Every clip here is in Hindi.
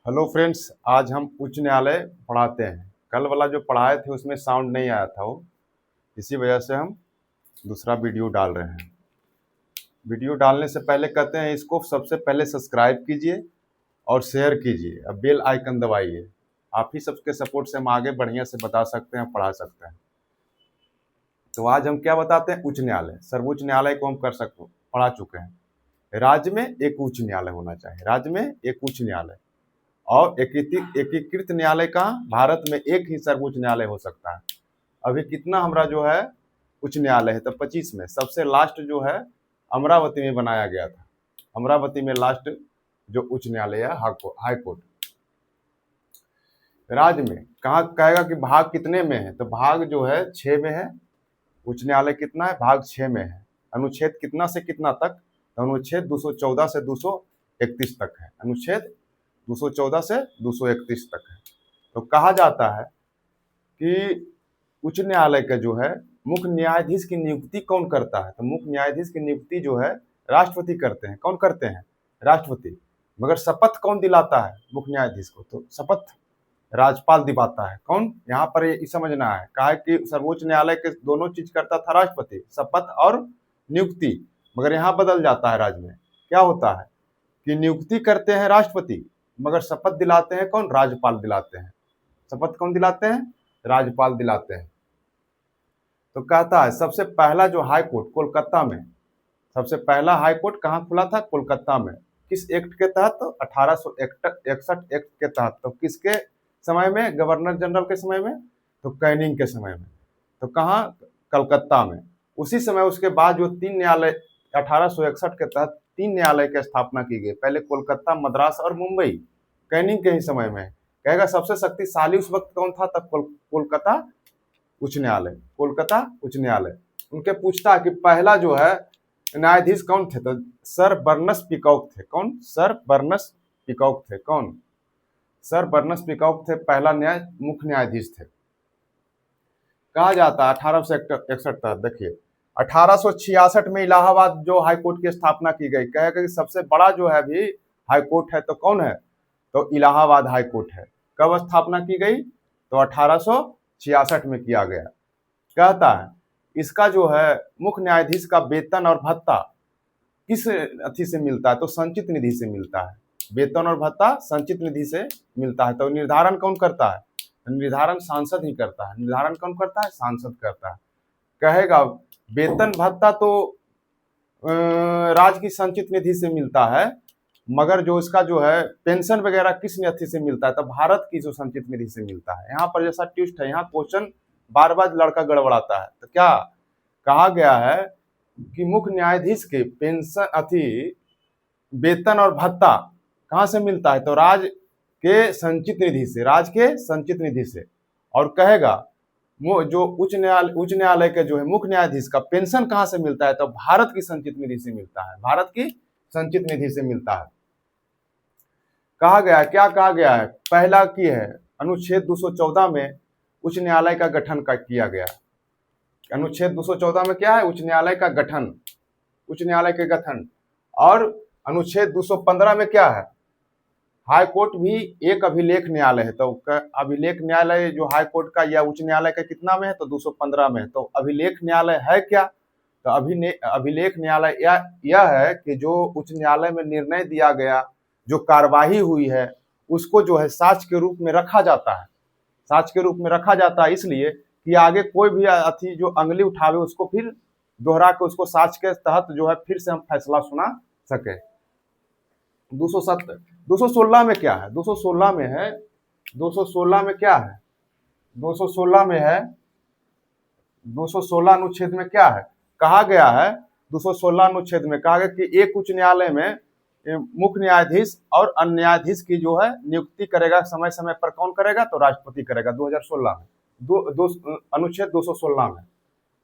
हेलो फ्रेंड्स, आज हम उच्च न्यायालय पढ़ाते हैं। कल वाला जो पढ़ाए थे उसमें साउंड नहीं आया था वो, इसी वजह से हम दूसरा वीडियो डाल रहे हैं। वीडियो डालने से पहले कहते हैं इसको सबसे पहले सब्सक्राइब कीजिए और शेयर कीजिए, अब बेल आइकन दबाइए। आप ही सबके सपोर्ट से हम आगे बढ़िया से बता सकते हैं, पढ़ा सकते हैं। तो आज हम क्या बताते हैं? उच्च न्यायालय। सर्वोच्च न्यायालय को हम पढ़ा चुके हैं। राज्य में एक उच्च न्यायालय होना चाहिए, राज्य में एक उच्च न्यायालय। और एकीकृत न्यायालय का भारत में एक ही सर्वोच्च न्यायालय हो सकता है। अभी कितना हमारा जो है उच्च न्यायालय है, तो 25 में सबसे लास्ट जो है अमरावती में बनाया गया था। अमरावती में लास्ट जो उच्च न्यायालय है, हाई कोर्ट। राज्य में कहाँ कहेगा कि भाग कितने में है, तो भाग जो है 6 में है। उच्च न्यायालय कितना है? भाग 6 में है। अनुच्छेद कितना से कितना तक? तो अनुच्छेद 214 से 231 तक है। अनुच्छेद 214 से 231 तक है। तो कहा जाता है कि उच्च न्यायालय का जो है मुख्य न्यायाधीश की नियुक्ति कौन करता है? तो मुख्य न्यायाधीश की नियुक्ति जो है राष्ट्रपति करते हैं। कौन करते हैं? राष्ट्रपति। मगर शपथ कौन दिलाता है मुख्य न्यायाधीश को? तो शपथ राज्यपाल दिलाता है। कौन? यहाँ पर ये समझना है, कहा है कि सर्वोच्च न्यायालय के दोनों चीज करता था राष्ट्रपति, शपथ और नियुक्ति। मगर यहाँ बदल जाता है, राज्य में क्या होता है कि नियुक्ति करते हैं राष्ट्रपति, मगर शपथ दिलाते हैं कौन? राज्यपाल दिलाते हैं। शपथ कौन दिलाते हैं? राज्यपाल दिलाते हैं। तो कहता है सबसे पहला जो हाई कोर्ट कोलकाता में, सबसे पहला हाई कोर्ट कहाँ खुला था? कोलकाता में। किस एक्ट के तहत? तो 1861 एक्ट के तहत। तो किसके समय में? गवर्नर जनरल के समय में। तो कैनिंग के समय में। तो कहाँ? कलकत्ता में। उसी समय उसके बाद जो 3 न्यायालय 1861 के तहत 3 न्यायालय की स्थापना की गई। पहले कोलकाता, मद्रास और मुंबई, कैनिंग के ही समय में। कहेगा सबसे शक्तिशाली उस वक्त कौन था? तब कोलकाता उच्च न्यायालय। कोलकाता उच्च न्यायालय। उनके पूछता है कि पहला जो है न्यायाधीश कौन थे? तो सर बर्नस पिकॉक थे। कौन? सर बर्नस पिकॉक थे। कौन? सर बर्नस पिकॉक थे, पहला मुख्य न्यायाधीश थे। कहा जाता है 1861 तक। देखिए 1866 में इलाहाबाद जो हाईकोर्ट की स्थापना की गई। कहेगा कि सबसे बड़ा जो है अभी हाईकोर्ट है तो कौन है? तो इलाहाबाद हाईकोर्ट है। कब स्थापना की गई? तो 1866 में किया गया। कहता है इसका जो है मुख्य न्यायाधीश का वेतन और भत्ता किस अथी से मिलता है? तो संचित निधि से मिलता है। वेतन और भत्ता संचित निधि से मिलता है। तो निर्धारण कौन करता है? निर्धारण सांसद ही करता है। निर्धारण कौन करता है? सांसद करता है। कहेगा वेतन भत्ता तो राज्य की संचित निधि से मिलता है, मगर जो इसका जो है पेंशन वगैरह किस निधि से मिलता है? तो भारत की जो संचित निधि से मिलता है। यहाँ पर जैसा ट्विस्ट है, यहाँ क्वेश्चन बार बार लड़का गड़बड़ाता है। तो क्या कहा गया है कि मुख्य न्यायाधीश के पेंशन वेतन और भत्ता कहाँ से मिलता है? तो राज्य के संचित निधि से, राज्य के संचित निधि से। और कहेगा जो उच्च न्यायालय के जो है मुख्य न्यायाधीश का पेंशन कहाँ से मिलता है? तो भारत की संचित निधि से मिलता है। भारत की संचित निधि से मिलता है। कहा गया, क्या कहा गया है? पहला की है अनुच्छेद 214 में उच्च न्यायालय का गठन किया गया। अनुच्छेद 214 में क्या है? उच्च न्यायालय का गठन, उच्च न्यायालय के गठन। और अनुच्छेद 215 में क्या है? हाई कोर्ट भी एक अभिलेख न्यायालय है। तो अभिलेख न्यायालय जो हाई कोर्ट का या उच्च न्यायालय का कितना में है? तो 215 में है। तो अभिलेख न्यायालय है क्या? तो अभिलेख न्यायालय यह है कि जो उच्च न्यायालय में निर्णय दिया गया, जो कार्यवाही हुई है, उसको जो है साक्ष्य के रूप में रखा जाता है। साक्ष्य के रूप में रखा जाता है इसलिए कि आगे कोई भी अथी जो अंगली उठावे उसको फिर दोहरा के उसको साक्ष्य के तहत जो है फिर से हम फैसला सुना सके। 216 में क्या है? 216 में है, 216 में क्या है? 216 में है, 216 अनुच्छेद में क्या है? कहा गया है 216 अनुच्छेद में कहा गया कि एक उच्च न्यायालय में मुख्य न्यायाधीश और अन्य न्यायाधीश की जो है नियुक्ति करेगा समय समय पर। कौन करेगा? तो राष्ट्रपति करेगा। 2016 में अनुच्छेद 216 में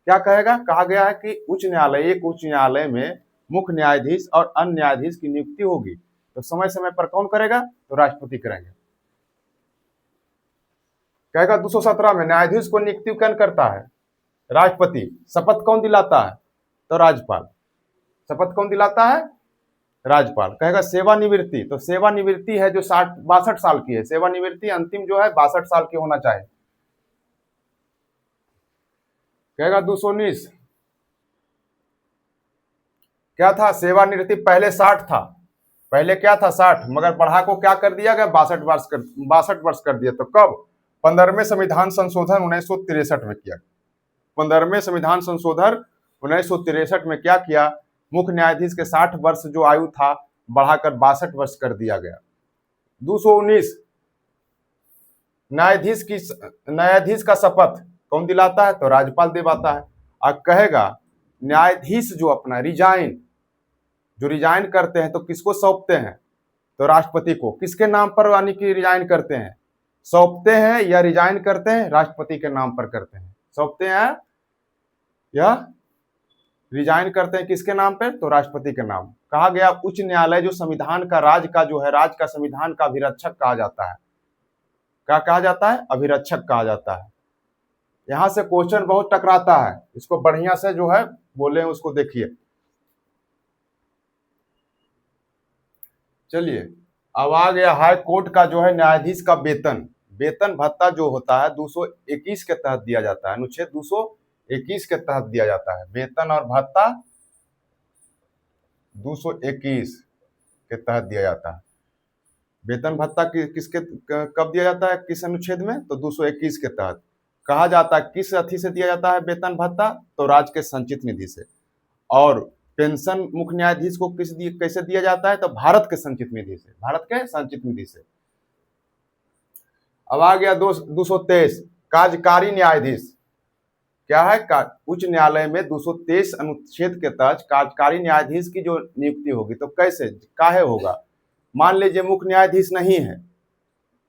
क्या कहेगा? कहा गया है कि एक उच्च न्यायालय में मुख्य न्यायाधीश और अन्य न्यायाधीश की नियुक्ति होगी, तो समय समय पर कौन करेगा? तो राष्ट्रपति करेंगे। कहेगा 217 में न्यायाधीश को नियुक्ति कौन करता है? राष्ट्रपति। शपथ कौन दिलाता है? तो राज्यपाल। शपथ कौन दिलाता है? राज्यपाल। कहेगा सेवानिवृत्ति, तो सेवानिवृत्ति है जो 62 साल की है, सेवानिवृत्ति अंतिम जो है 62 साल की होना चाहिए। कहेगा 219 क्या था, सेवानिवृत्ति पहले 60 था, पहले क्या था 60, मगर बढ़ा को क्या कर दिया गया 62 वर्ष कर दिया। तो कब, 15वें संविधान संशोधन 1963 में किया। 15वें संविधान संशोधन 1963 में क्या किया, मुख्य न्यायाधीश के 60 वर्ष जो आयु था बढ़ाकर 62 वर्ष कर दिया गया। 219 न्यायाधीश का शपथ कौन दिलाता है, तो राज्यपाल दिलाता है। और कहेगा न्यायाधीश जो अपना रिजाइन करते हैं तो किसको सौंपते हैं, तो राष्ट्रपति को। किसके नाम पर यानी कि रिजाइन करते हैं, सौंपते हैं या रिजाइन करते हैं, राष्ट्रपति के नाम पर करते हैं। सौंपते हैं या रिजाइन करते हैं किसके नाम पे, तो राष्ट्रपति के नाम। कहा गया उच्च न्यायालय जो संविधान का राज्य का संविधान का अभिरक्षक कहा जाता है। क्या कहा जाता है, अभिरक्षक कहा जाता है। यहां से क्वेश्चन बहुत टकराता है, इसको बढ़िया से जो है बोले उसको देखिए। चलिए अब आ गया हाई कोर्ट का जो है न्यायाधीश का वेतन भत्ता जो होता है 221 के तहत दिया जाता है, अनुच्छेद 221 के तहत दिया जाता है। वेतन और भत्ता 221 के तहत दिया जाता है। वेतन भत्ता किसके कब दिया जाता है, किस अनुच्छेद में, तो 221 के तहत। कहा जाता है किस अथी से दिया जाता है वेतन भत्ता, तो राज्य के संचित निधि से। और पेंशन मुख्य न्यायाधीश को कैसे दिया जाता है, तो भारत के संचित निधि से, भारत के संचित निधि से। अब आ गया 223 कार्यकारी न्यायाधीश। क्या है, उच्च न्यायालय में 223 अनुच्छेद के तहत कार्यकारी न्यायाधीश की जो नियुक्ति होगी, तो कैसे काहे होगा। मान लीजिए मुख्य न्यायाधीश नहीं है,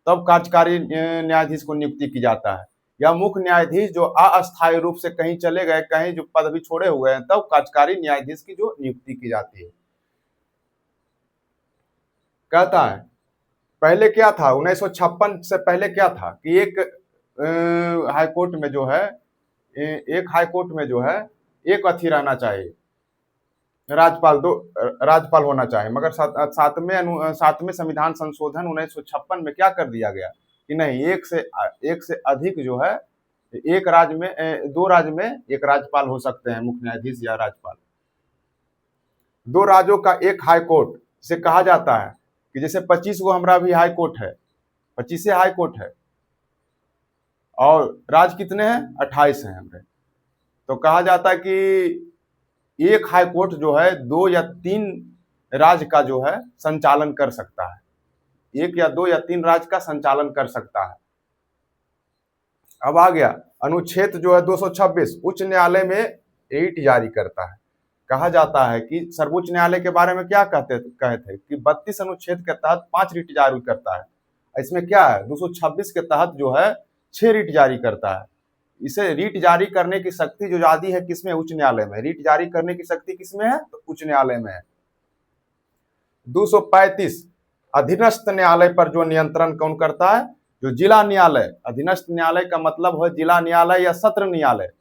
तब कार्यकारी न्यायाधीश को नियुक्ति की जाता है। या मुख्य न्यायाधीश जो अस्थायी रूप से कहीं चले गए, कहीं जो पदवी छोड़े हुए हैं, तब कार्यकारी न्यायाधीश की जो नियुक्ति की जाती है। कहता है पहले क्या था, 1956 से पहले क्या था कि एक हाईकोर्ट में जो है, एक हाईकोर्ट में जो है एक अथी रहना चाहिए, राज्यपाल होना चाहिए। मगर सातवें संविधान संशोधन 1956 में क्या कर दिया गया कि नहीं, एक से अधिक जो है, एक राज्य में 2 राज्य में एक राज्यपाल हो सकते हैं, मुख्य न्यायाधीश या राज्यपाल। 2 राज्यों का एक हाई कोर्ट से कहा जाता है कि जैसे 25 गो हमारा भी हाई कोर्ट है, 25 हाई कोर्ट है, और राज्य कितने हैं, 28 हैं हमारे। तो कहा जाता है कि एक हाई कोर्ट जो है 2 या 3 राज्य का जो है संचालन कर सकता है, 1 या 2 या 3 राज्य का संचालन कर सकता है। अब आ गया अनुच्छेद जो है 226, उच्च न्यायालय में रिट जारी करता है। कहा जाता है कि सर्वोच्च न्यायालय के बारे में क्या कहे थे कि 32 अनुच्छेद के तहत 5 रिट जारी करता है। इसमें क्या है, 226 के तहत जो है 6 रिट जारी करता है। इसे रीट जारी करने की शक्ति जो आदि है किसमें, उच्च न्यायालय में। रीट जारी करने की शक्ति किसमें है, तो उच्च न्यायालय में है। 235 अधीनस्थ न्यायालय पर जो नियंत्रण कौन करता है, जो जिला न्यायालय। अधीनस्थ न्यायालय का मतलब है जिला न्यायालय या सत्र न्यायालय।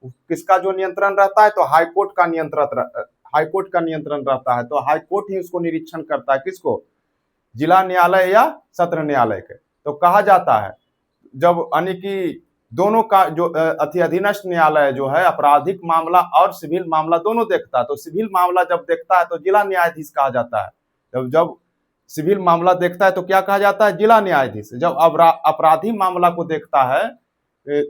किसका जो नियंत्रण रहता है, तो हाईकोर्ट का नियंत्रण रहता है। तो हाईकोर्ट ही उसको निरीक्षण करता है, किसको, जिला न्यायालय या सत्र न्यायालय के। तो कहा जाता है जब यानी कि दोनों का जो अधीनस्थ न्यायालय जो है आपराधिक मामला और सिविल मामला दोनों देखता है। तो सिविल मामला जब देखता है तो जिला न्यायाधीश कहा जाता है। जब सिविल मामला देखता है तो क्या कहा जाता है, जिला न्यायाधीश। जब अपराधी मामला को देखता है,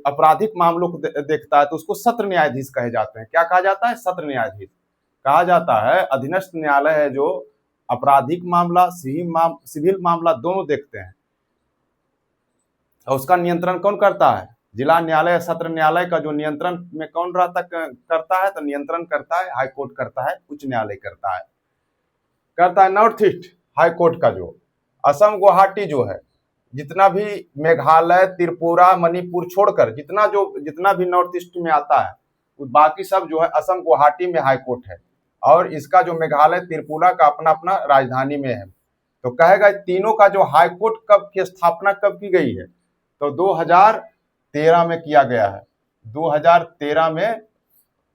आपराधिक मामलों को देखता है, तो उसको सत्र न्यायाधीश कहे जाते हैं। क्या कहा जाता है, सत्र न्यायाधीश कहा जाता है। अधीनस्थ न्यायालय है जो आपराधिक मामला सिविल मामला दोनों देखते हैं, और उसका नियंत्रण कौन करता है, जिला न्यायालय सत्र न्यायालय का जो नियंत्रण में कौन करता है, तो नियंत्रण करता है हाईकोर्ट करता है, उच्च न्यायालय करता है नॉर्थ ईस्ट हाईकोर्ट का जो असम गुवाहाटी जो है, जितना भी मेघालय त्रिपुरा मणिपुर छोड़कर जितना भी नॉर्थ ईस्ट में आता है, बाकी सब जो है असम गुवाहाटी में हाईकोर्ट है। और इसका जो मेघालय त्रिपुरा का अपना अपना राजधानी में है। तो कहेगा तीनों का जो हाईकोर्ट कब की स्थापना कब की गई है, तो 2013 में किया गया है। 2013 में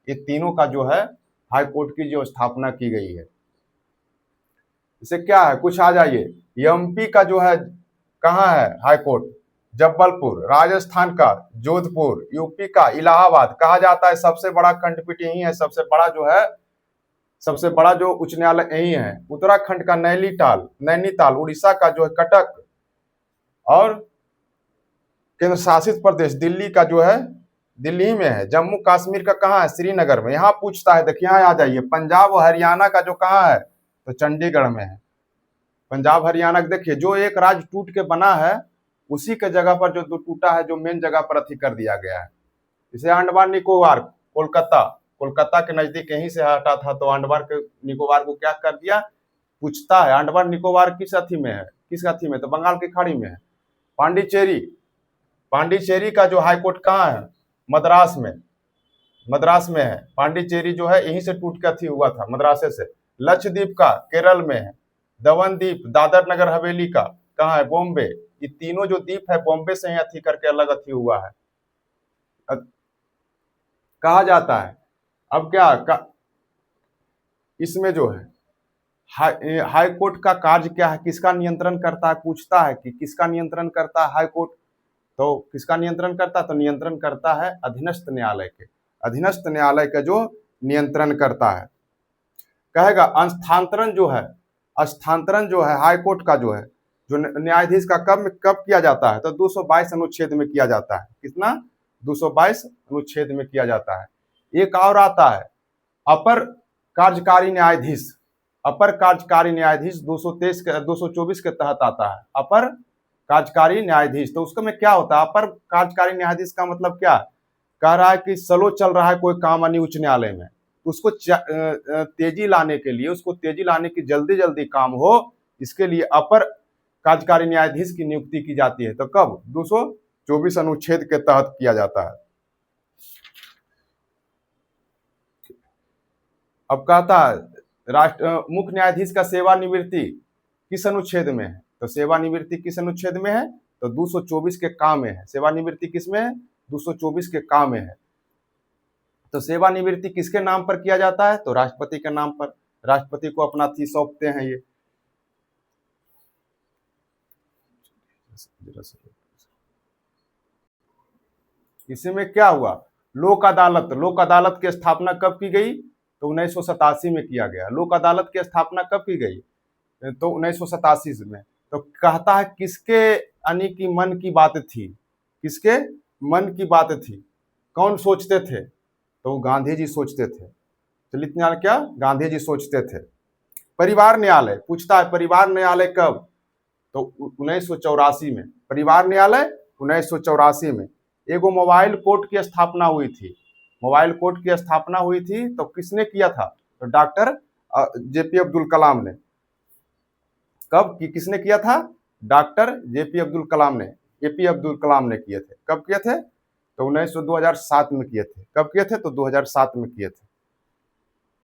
ये तीनों का जो है हाईकोर्ट की जो स्थापना की गई है। इसे क्या है, कुछ आ जाइए। एमपी का जो है कहाँ है हाई कोर्ट, जबलपुर। राजस्थान का जोधपुर। यूपी का इलाहाबाद। कहा जाता है सबसे बड़ा खंडपीठ यही है, सबसे बड़ा जो है, सबसे बड़ा जो उच्च न्यायालय यही है। उत्तराखंड का नैनीताल। उड़ीसा का जो है कटक। और केंद्र शासित प्रदेश दिल्ली का जो है दिल्ली में है। जम्मू कश्मीर का कहाँ है, श्रीनगर में। यहाँ पूछता है, देखिए यहाँ आ जाइए। पंजाब और हरियाणा का जो कहाँ है, तो चंडीगढ़ में है। पंजाब हरियाणा देखिए, जो एक राज्य टूट के बना है उसी के जगह पर जो टूटा है, जो मेन जगह पर अथी कर दिया गया है। इसे अंडमान निकोबार, कोलकाता के नजदीक यहीं से हटा था, तो अंडमान के निकोबार को क्या कर दिया, पूछता है अंडमान निकोबार किस अथी में है, किस अथी में, तो बंगाल की खाड़ी में है। पांडिचेरी का जो हाईकोर्ट कहाँ है, मद्रास में है। पांडिचेरी जो है यहीं से टूट के अथी हुआ था, मद्रासे से। लक्षद्वीप का केरल में है। दमनदीप, दादर नगर हवेली का कहाँ है, बॉम्बे। ये तीनों जो द्वीप है बॉम्बे से ही अथी करके अलग अथी हुआ है, कहा जाता है। अब क्या इसमें जो है हाई कोर्ट का कार्य क्या है, किसका नियंत्रण करता है, पूछता है कि किसका नियंत्रण करता है हाई कोर्ट, तो किसका नियंत्रण करता है, तो नियंत्रण करता है अधीनस्थ न्यायालय के। अधीनस्थ न्यायालय का जो नियंत्रण करता है। कहेगा स्थानांतरण जो है हाई कोर्ट का जो है, जो न्यायाधीश का कब किया जाता है, तो 222 अनुच्छेद में किया जाता है। कितना, 222 अनुच्छेद में किया जाता है। एक और आता है अपर कार्यकारी न्यायाधीश। 224 के तहत आता है अपर कार्यकारी न्यायाधीश। तो उसको में क्या होता है, अपर कार्यकारी न्यायाधीश का मतलब क्या, कह रहा है कि स्लो चल रहा है कोई काम उच्च न्यायालय में, उसको तेजी लाने के लिए, उसको तेजी लाने की जल्दी काम हो, इसके लिए अपर कार्यकारी न्यायाधीश की नियुक्ति की जाती है। तो कब, 224 अनुच्छेद के तहत किया जाता है। अब कहता है मुख्य न्यायाधीश का सेवानिवृत्ति किस अनुच्छेद में है, तो सेवानिवृत्ति किस अनुच्छेद में है, तो 224 के काम में है। सेवानिवृत्ति किस में है, 224 के काम में है। तो सेवानिवृत्ति किसके नाम पर किया जाता है, तो राष्ट्रपति के नाम पर। राष्ट्रपति को अपना थी सौंपते हैं ये। इसमें क्या हुआ, लोक अदालत की स्थापना कब की गई, तो 1987 में किया गया। लोक अदालत की स्थापना कब की गई, तो 1987 में। तो कहता है किसके यानी कि मन की बात थी, किसके मन की बात थी, कौन सोचते थे, तो गांधी जी सोचते थे। दलित न्यायालय क्या, गांधी जी सोचते थे। परिवार न्यायालय पूछता है, परिवार न्यायालय कब, तो 1984 में। परिवार न्यायालय 1984 में। एगो मोबाइल कोर्ट की स्थापना हुई थी। मोबाइल कोर्ट की स्थापना हुई थी, तो किसने किया था, तो डॉक्टर जेपी अब्दुल कलाम ने। कब किसने किया था, डॉक्टर जेपी अब्दुल कलाम ने, एपी अब्दुल कलाम ने किए थे। कब किए थे, तो 2007 में किए थे। कब किए थे, तो 2007 में किए थे।